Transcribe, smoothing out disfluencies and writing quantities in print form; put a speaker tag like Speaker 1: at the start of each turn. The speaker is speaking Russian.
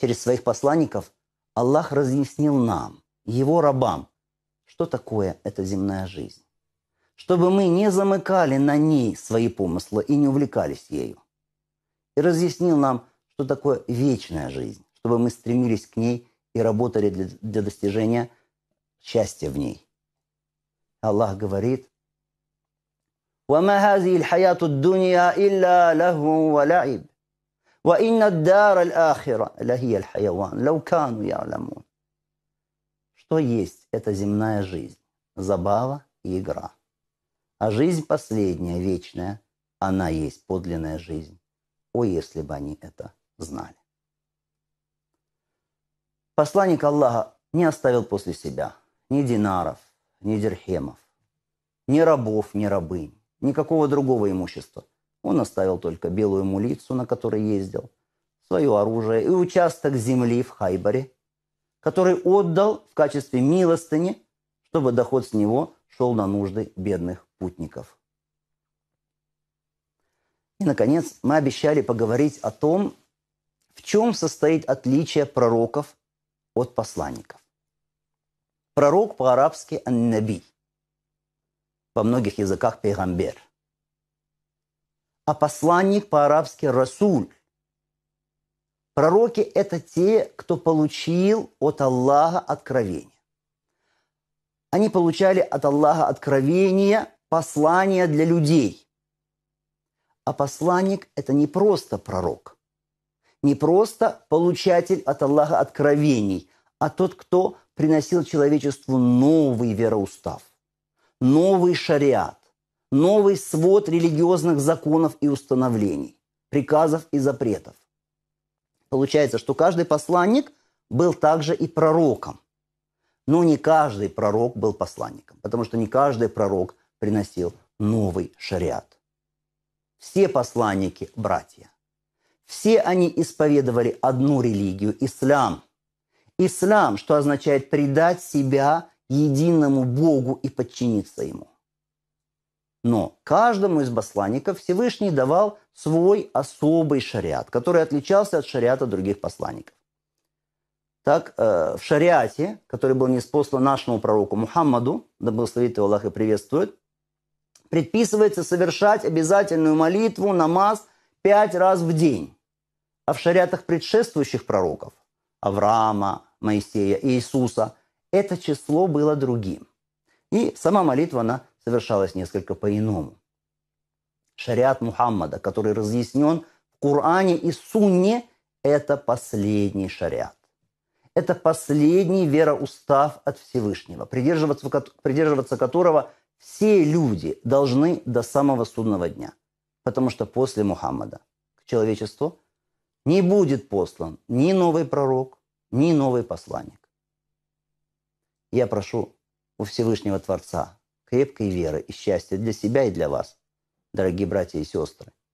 Speaker 1: через своих посланников Аллах разъяснил нам, Его рабам, что такое эта земная жизнь. Чтобы мы не замыкали на ней свои помыслы и не увлекались ею. И разъяснил нам, что такое вечная жизнь, чтобы мы стремились к ней и работали для достижения счастья в ней. Аллах говорит: وَمَا هَذِهِ الْحَيَاةُ الدُّنْيَا إِلَّا لَهْوٌ وَلَعِبٌ وَإِنَّ الدَّارَ الْآخِرَةَ لَهِيَ الْحَيَوَانُ لَوْ كَانُوا يَعْلَمُونَ. Что есть эта земная жизнь? Забава и игра. А жизнь последняя, вечная, она есть подлинная жизнь. О, если бы они это знали. Посланник Аллаха не оставил после себя ни динаров, ни дирхемов, ни рабов, ни рабынь, никакого другого имущества. Он оставил только белую мулицу, на которой ездил, свое оружие и участок земли в Хайбаре, который отдал в качестве милостыни, чтобы доход с него шел на нужды бедных путников. И, наконец, мы обещали поговорить о том, в чем состоит отличие пророков от посланников. Пророк по-арабски «ан-наби», во многих языках «пейгамбер». А посланник по-арабски «расуль». Пророки – это те, кто получил от Аллаха откровение. Они получали от Аллаха откровение, послания для людей. А посланник – это не просто пророк, не просто получатель от Аллаха откровений, а тот, кто приносил человечеству новый вероустав, новый шариат, новый свод религиозных законов и установлений, приказов и запретов. Получается, что каждый посланник был также и пророком. Но не каждый пророк был посланником, потому что не каждый пророк приносил новый шариат. Все посланники – братья. Все они исповедовали одну религию – ислам. Ислам, что означает предать себя единому Богу и подчиниться Ему. Но каждому из посланников Всевышний давал свой особый шариат, который отличался от шариата других посланников. Так, в шариате, который был ниспослан нашему пророку Мухаммаду, да благословит его Аллах и приветствует, предписывается совершать обязательную молитву, намаз 5 раз в день. А в шариатах предшествующих пророков, Авраама, Моисея и Иисуса, это число было другим. И сама молитва, она совершалась несколько по-иному. Шариат Мухаммада, который разъяснен в Коране и Сунне, это последний шариат. Это последний вероустав от Всевышнего, придерживаться которого все люди должны до самого судного дня. Потому что после Мухаммада к человечеству не будет послан ни новый пророк, ни новый посланник. Я прошу у Всевышнего Творца крепкой веры и счастья для себя и для вас, дорогие братья и сестры.